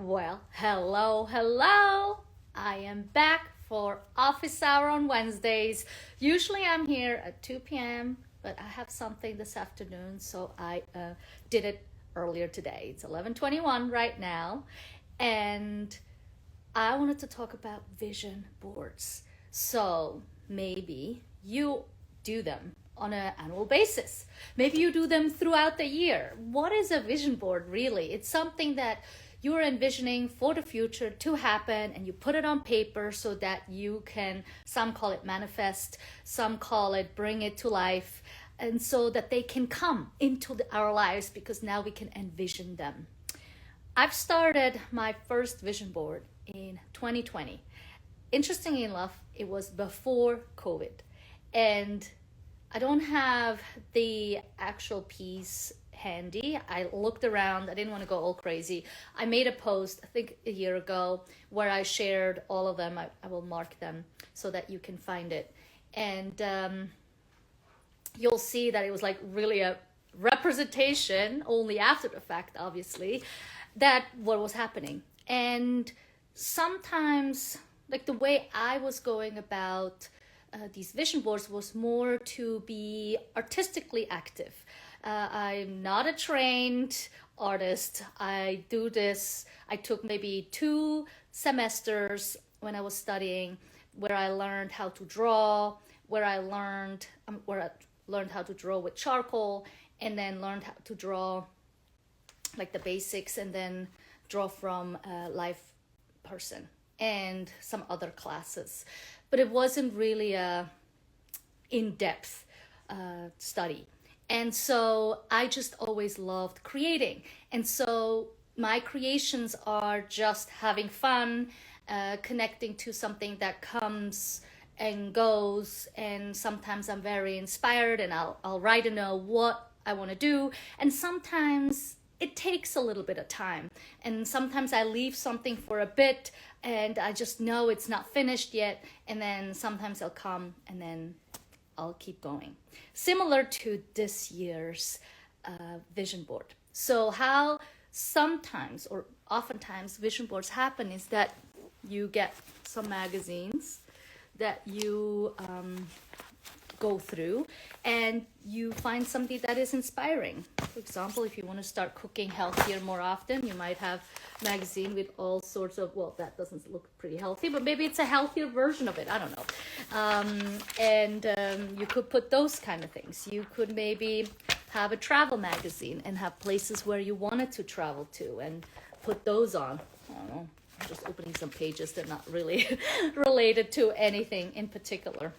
Well, hello. I am back for office hour on Wednesdays. Usually I'm here at 2 p.m., but I have something this afternoon, so I did it earlier today. It's 11:21 right now, and I wanted to talk about vision boards. So maybe you do them on an annual basis. Maybe you do them throughout the year. What is a vision board really? It's something that you're envisioning for the future to happen, and you put it on paper so that you can, some call it manifest, some call it bring it to life, and so that they can come into our lives because now we can envision them. I've started my first vision board in 2020. Interestingly enough, it was before COVID. And I don't have the actual piece handy. I looked around. I didn't want to go all crazy. I made a post, I think a year ago, where I shared all of them. I will mark them so that you can find it. And you'll see that it was like really a representation, only after the fact, obviously, that what was happening. And sometimes, like the way I was going about these vision boards was more to be artistically active. I'm not a trained artist. I do this. I took maybe 2 semesters when I was studying where I learned how to draw, where I learned how to draw with charcoal, and then learned how to draw like the basics, and then draw from a live person and some other classes. But it wasn't really a in-depth study. And so I just always loved creating. And so my creations are just having fun, connecting to something that comes and goes. And sometimes I'm very inspired and I'll write and know what I want to do. And sometimes it takes a little bit of time. And sometimes I leave something for a bit and I just know it's not finished yet. And then sometimes I'll come and then I'll keep going. Similar to this year's vision board. So how sometimes or oftentimes vision boards happen is that you get some magazines that you go through and you find something that is inspiring. For example, if you want to start cooking healthier more often, you might have a magazine with all sorts of, well, that doesn't look pretty healthy, but maybe it's a healthier version of it. I don't know. You could put those kind of things. You could maybe have a travel magazine and have places where you wanted to travel to and put those on. I don't know. I'm just opening some pages that are not really related to anything in particular.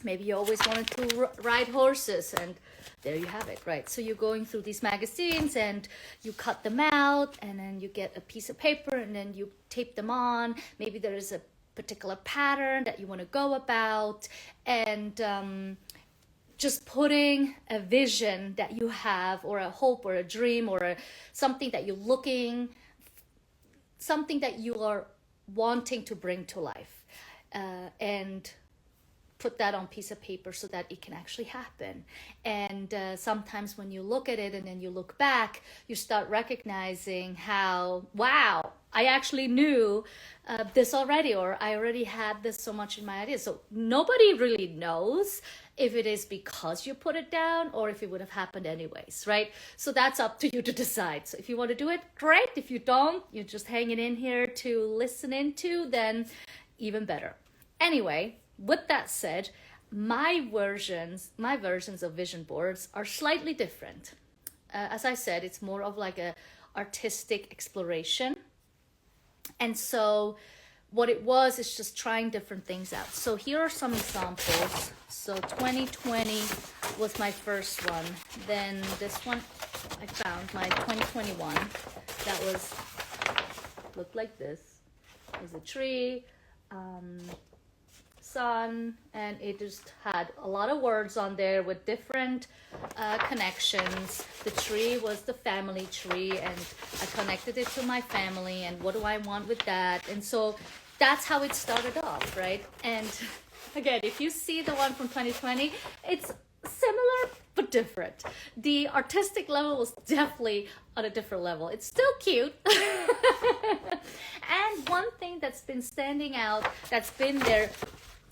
Maybe you always wanted to ride horses, and there you have it, right? So you're going through these magazines and you cut them out, and then you get a piece of paper and then you tape them on. Maybe there is a particular pattern that you want to go about, and just putting a vision that you have, or a hope or a dream or something that you're looking, something that you are wanting to bring to life, and put that on piece of paper so that it can actually happen. And sometimes when you look at it and then you look back, you start recognizing how, wow, I actually knew this already, or I already had this so much in my ideas. So nobody really knows if it is because you put it down or if it would have happened anyways, right? So that's up to you to decide. So if you want to do it, great. If you don't, you're just hanging in here to listen into, then even better. Anyway, with that said, my versions of vision boards are slightly different. As I said, it's more of like a artistic exploration. And so what it was is just trying different things out. So here are some examples. So 2020 was my first one. Then this one I found, my 2021, that looked like this. It was a tree, sun, and it just had a lot of words on there with different connections. The tree was the family tree, and I connected it to my family, and what do I want with that? And so that's how it started off, right? And again, if you see the one from 2020, it's similar but different. The artistic level was definitely on a different level. It's still cute. And one thing that's been standing out, that's been there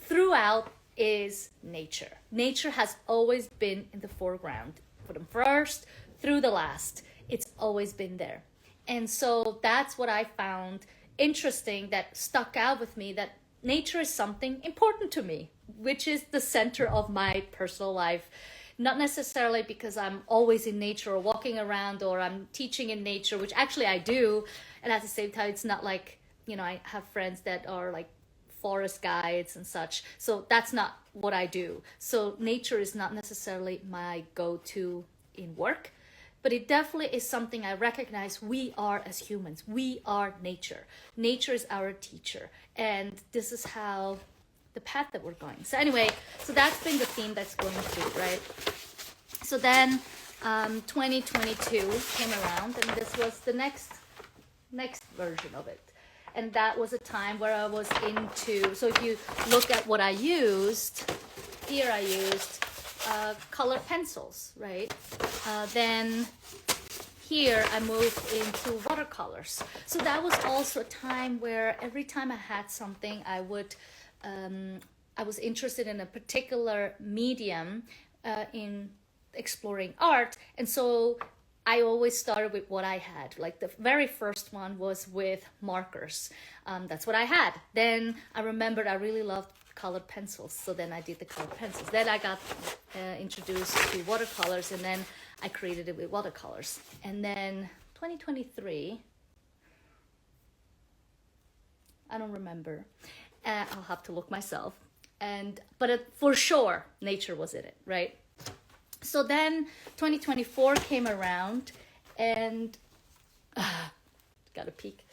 throughout, is nature. Nature has always been in the foreground. From the first through the last, it's always been there. And so that's what I found interesting, that stuck out with me, that nature is something important to me, which is the center of my personal life. Not necessarily because I'm always in nature or walking around or I'm teaching in nature, which actually I do. And at the same time, it's not like, I have friends that are like forest guides and such. So that's not what I do. So nature is not necessarily my go-to in work, but it definitely is something I recognize. We are, as humans, we are nature. Nature is our teacher. And this is how the path that we're going. So anyway, so that's been the theme that's going through, right? So then 2022 came around, and this was the next version of it. And that was a time where I was into, so if you look at what I used, here I used colored pencils, right? Then here I moved into watercolors. So that was also a time where every time I had something, I was interested in a particular medium in exploring art. And so I always started with what I had. Like the very first one was with markers. That's what I had. Then I remembered I really loved colored pencils. So then I did the colored pencils. Then I got introduced to watercolors, and then I created it with watercolors. And then 2023, I don't remember. I'll have to look myself. But for sure, nature was in it, right? So then 2024 came around, and got a peek.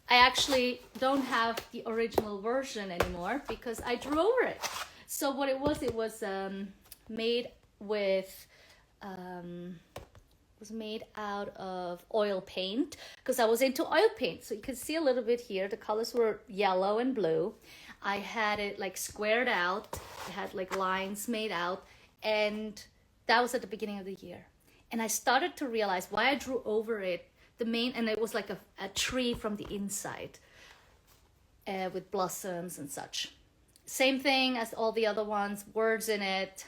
I actually don't have the original version anymore because I drew over it. So what it was made with, was made out of oil paint, because I was into oil paint. So you can see a little bit here, the colors were yellow and blue. I had it like squared out. I had like lines made out. And that was at the beginning of the year. And I started to realize why I drew over it. And it was like a tree from the inside with blossoms and such. Same thing as all the other ones, words in it,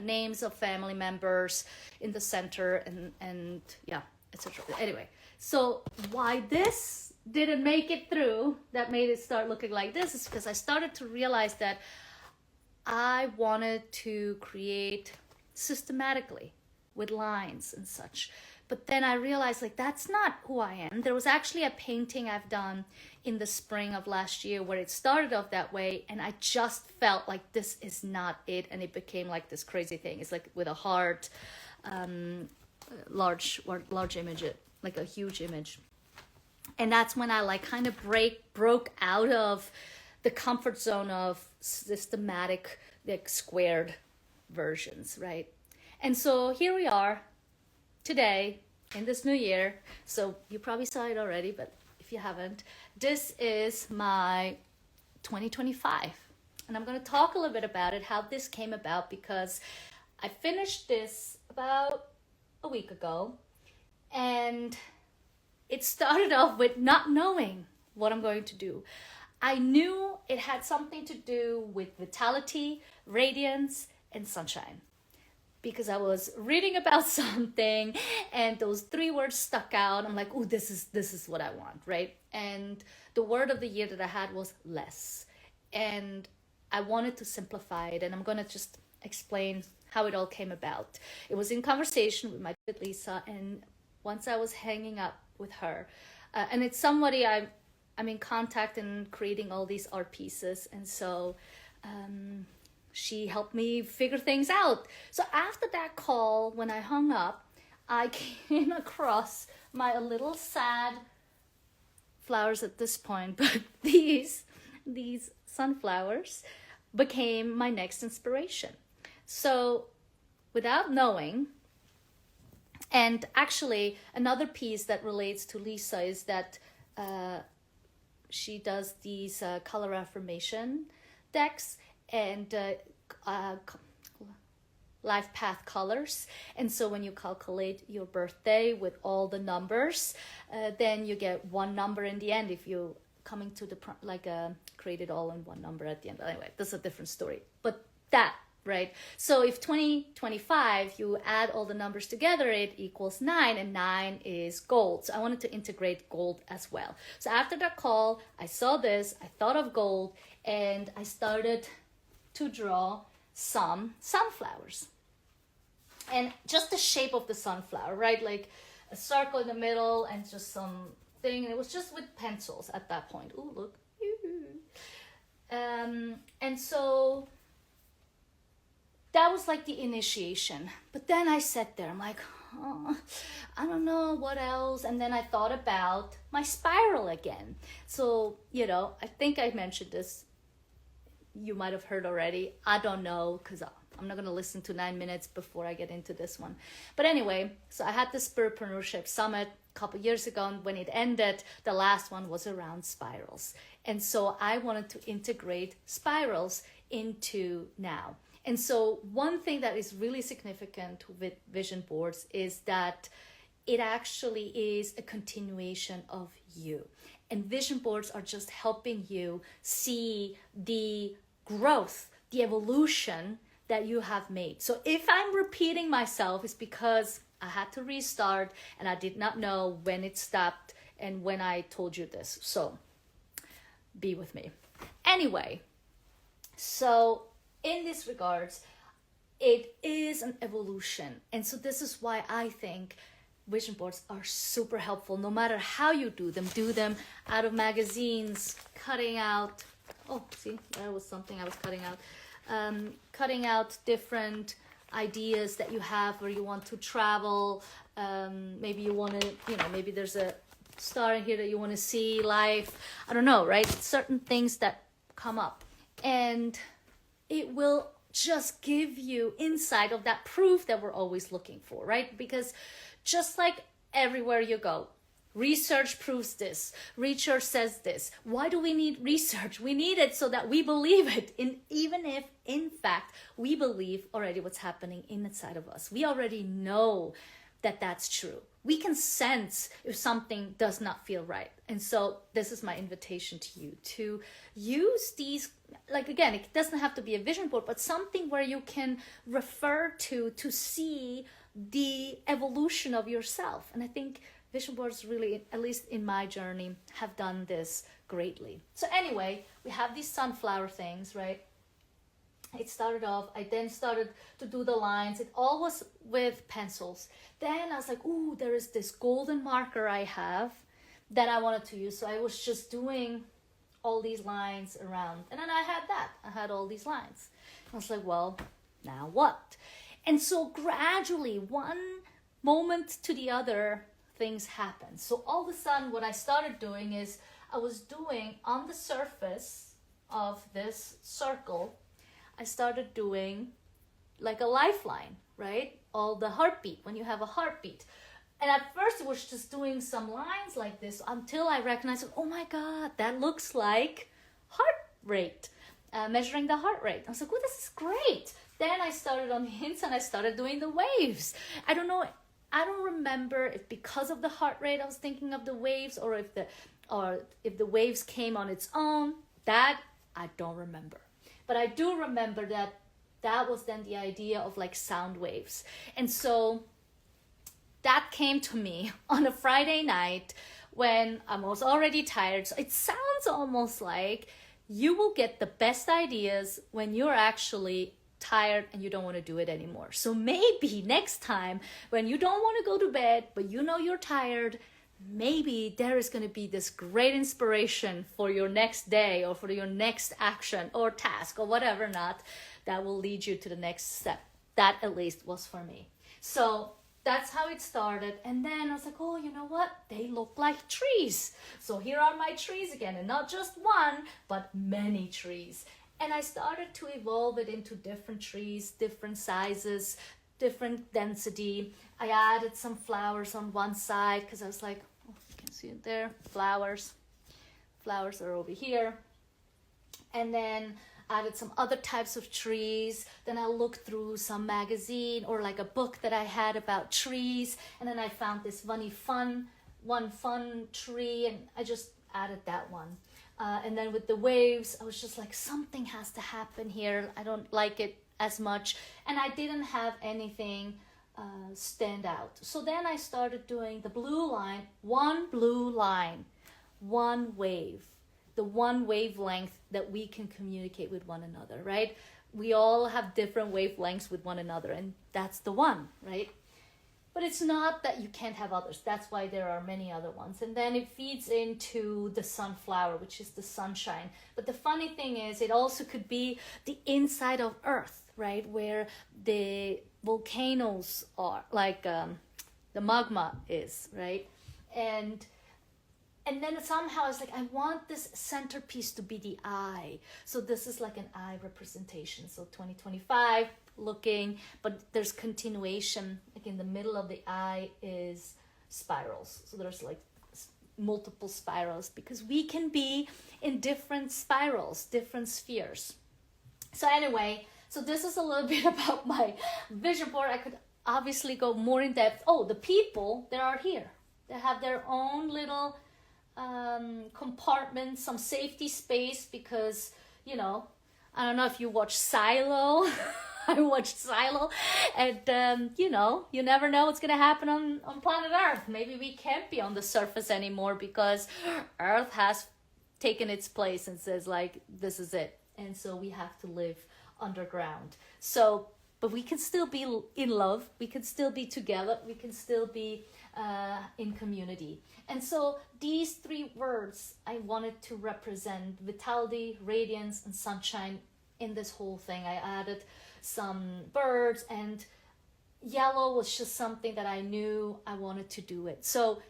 names of family members in the center, and yeah, etc. Anyway, so why this didn't make it through, that made it start looking like this, is because I started to realize that I wanted to create systematically with lines and such. But then I realized like that's not who I am. There was actually a painting I've done in the spring of last year where it started off that way, and I just felt like this is not it, and it became like this crazy thing. It's like with a heart, large image, like a huge image. And that's when I like kind of broke out of the comfort zone of systematic, like squared versions, right? And so here we are today in this new year. So you probably saw it already, but if you haven't, this is my 2025. And I'm going to talk a little bit about it, how this came about, because I finished this about a week ago, and it started off with not knowing what I'm going to do. I knew it had something to do with vitality, radiance, and sunshine, because I was reading about something and those three words stuck out. I'm like, oh, this is what I want, right? And the word of the year that I had was less. And I wanted to simplify it, and I'm going to just explain how it all came about. It was in conversation with my Lisa, and once I was hanging up with her, and it's somebody I'm in contact and creating all these art pieces, and so she helped me figure things out. So after that call, when I hung up, I came across my little sad flowers at this point, but these sunflowers became my next inspiration. So without knowing, and actually another piece that relates to Lisa is that she does these color affirmation decks, and life path colors. And so when you calculate your birthday with all the numbers, then you get one number in the end if you coming to the create it all in one number at the end. Anyway, that's a different story. But that, right? So if 2025, you add all the numbers together, it equals 9, and 9 is gold. So I wanted to integrate gold as well. So after that call, I saw this, I thought of gold, and I started to draw some sunflowers. And just the shape of the sunflower, right? Like a circle in the middle and just some thing. And it was just with pencils at that point. Ooh, look. And so that was like the initiation. But then I sat there, I'm like, oh, I don't know what else. And then I thought about my spiral again. So, I think I mentioned this. You might have heard already. I don't know, because I'm not going to listen to 9 minutes before I get into this one. But anyway, so I had the Spiritpreneurship Summit a couple years ago, and when it ended, the last one was around spirals. And so I wanted to integrate spirals into now. And so one thing that is really significant with vision boards is that it actually is a continuation of you. And vision boards are just helping you see the growth, the evolution that you have made. So if I'm repeating myself, it's because I had to restart and I did not know when it stopped and when I told you this. So be with me. Anyway, so in this regards, it is an evolution. And so this is why I think vision boards are super helpful, no matter how you do them out of magazines, cutting out, oh, see, that was something I was cutting out different ideas that you have where you want to travel. Maybe you want to, maybe there's a star in here that you want to see live. I don't know, right? Certain things that come up. And it will just give you insight of that proof that we're always looking for, right? Because just like everywhere you go, research proves this, research says this. Why do we need research? We need it so that we believe it, even if in fact we believe already what's happening inside of us. We already know that that's true. We can sense if something does not feel right. And so this is my invitation to you to use these, like, again, it doesn't have to be a vision board, but something where you can refer to see the evolution of yourself. And I think vision boards really, at least in my journey, have done this greatly. So anyway, we have these sunflower things, right? It started off, I then started to do the lines. It all was with pencils. Then I was like, ooh, there is this golden marker I have that I wanted to use. So I was just doing all these lines around. And then I had all these lines. I was like, well, now what? And so gradually, one moment to the other, things happen. So all of a sudden, what I started doing is I was doing on the surface of this circle, I started doing like a lifeline, right? All the heartbeat, when you have a heartbeat. And at first it was just doing some lines like this until I recognized, oh my God, that looks like heart rate, measuring the heart rate. I was like, oh, this is great. Then I started on the hints and I started doing the waves. I don't know, I don't remember if because of the heart rate I was thinking of the waves or if the waves came on its own. That I don't remember. But I do remember that was then the idea of like sound waves. And so that came to me on a Friday night when I was already tired. So it sounds almost like you will get the best ideas when you're actually tired and you don't want to do it anymore. So maybe next time when you don't want to go to bed, but you know you're tired, maybe there is going to be this great inspiration for your next day or for your next action or task or whatever not that will lead you to the next step. That at least was for me. So that's how it started. And then I was like, oh, you know what? They look like trees. So here are my trees again, and not just one, but many trees. And I started to evolve it into different trees, different sizes, different density. I added some flowers on one side because I was like, oh, you can see it there, flowers. Flowers are over here. And then added some other types of trees. Then I looked through some magazine or like a book that I had about trees, and then I found this fun tree, and I just added that one. And then with the waves, I was just like, something has to happen here. I don't like it as much, and I didn't have anything stand out. So then I started doing the blue line, one wave, the one wavelength that we can communicate with one another, right? We all have different wavelengths with one another, and that's the one, right? But it's not that you can't have others. That's why there are many other ones. And then it feeds into the sunflower, which is the sunshine. But the funny thing is, it also could be the inside of Earth, right? Where the volcanoes are, like the magma is, right? And then somehow it's like, I want this centerpiece to be the eye. So this is like an eye representation. So 2025 looking, but there's continuation. Like in the middle of the eye is spirals. So there's like multiple spirals, because we can be in different spirals, different spheres. So anyway, so this is a little bit about my vision board. I could obviously go more in depth. Oh, the people that are here, they have their own little compartment, some safety space, because, you know, I don't know if you watch Silo. I watched Silo, and you know, you never know what's gonna happen on planet Earth. Maybe we can't be on the surface anymore because Earth has taken its place and says like, this is it, and so we have to live underground. So, but we can still be in love, we can still be together, we can still be in community. And so these three words I wanted to represent vitality, radiance, and sunshine in this whole thing. I added some birds, and yellow was just something that I knew I wanted to do it. So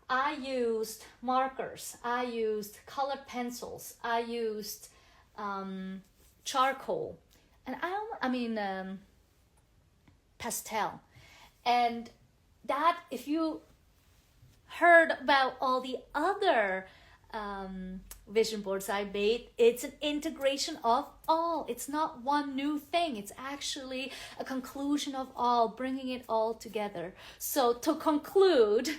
I used markers, I used colored pencils, I used charcoal, and I mean pastel. And that, if you heard about all the other vision boards I made, it's an integration of all. It's not one new thing. It's actually a conclusion of all, bringing it all together. So to conclude,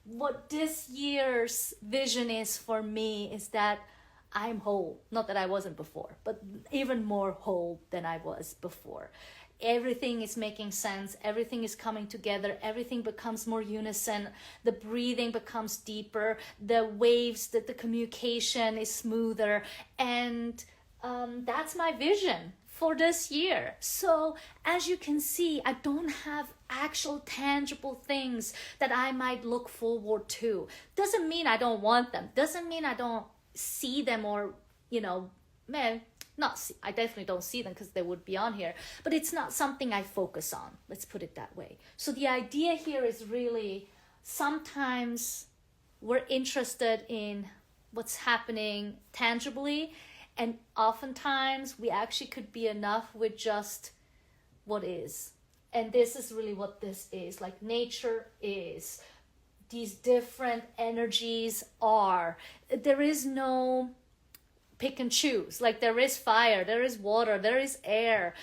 what this year's vision is for me is that I'm whole. Not that I wasn't before, but even more whole than I was before. Everything is making sense, everything is coming together, everything becomes more unison, the breathing becomes deeper, the waves, that the communication is smoother, and that's my vision for this year. So as you can see, I don't have actual tangible things that I might look forward to. Doesn't mean I don't want them, doesn't mean I don't see them, or, you know, I definitely don't see them because they would be on here, but it's not something I focus on. Let's put it that way. So the idea here is really, sometimes we're interested in what's happening tangibly, and oftentimes we actually could be enough with just what is. And this is really what this is. Like nature is. These different energies are. There is no pick and choose. Like there is fire, there is water, there is air.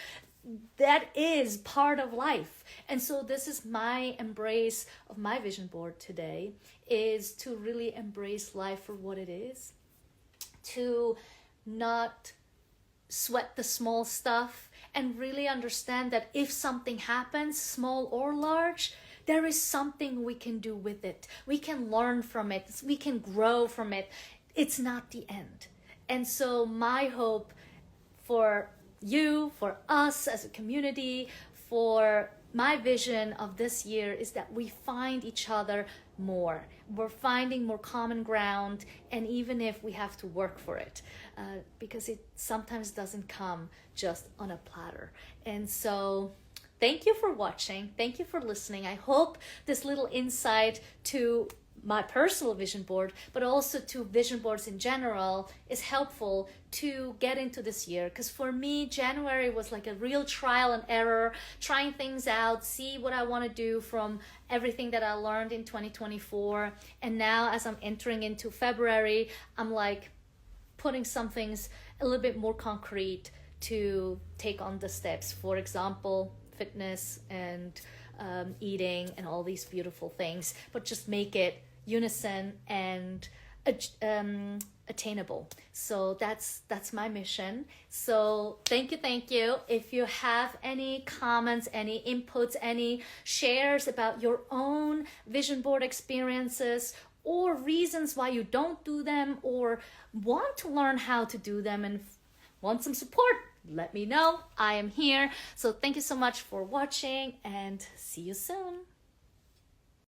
That is part of life. And so this is my embrace of my vision board today, is to really embrace life for what it is, to not sweat the small stuff, and really understand that if something happens, small or large, there is something we can do with it. We can learn from it. We can grow from it. It's not the end. And so my hope for you, for us as a community, for my vision of this year is that we find each other more. We're finding more common ground, and even if we have to work for it, because it sometimes doesn't come just on a platter. And so thank you for watching. Thank you for listening. I hope this little insight to my personal vision board, but also to vision boards in general, is helpful to get into this year. Because for me, January was like a real trial and error, trying things out, see what I want to do from everything that I learned in 2024. And now as I'm entering into February, I'm like, putting some things a little bit more concrete to take on the steps. For example, fitness and eating and all these beautiful things, but just make it unison and attainable. So that's my mission. So thank you. If you have any comments, any inputs, any shares about your own vision board experiences, or reasons why you don't do them, or want to learn how to do them and want some support, let me know. I am here. So thank you so much for watching, and see you soon.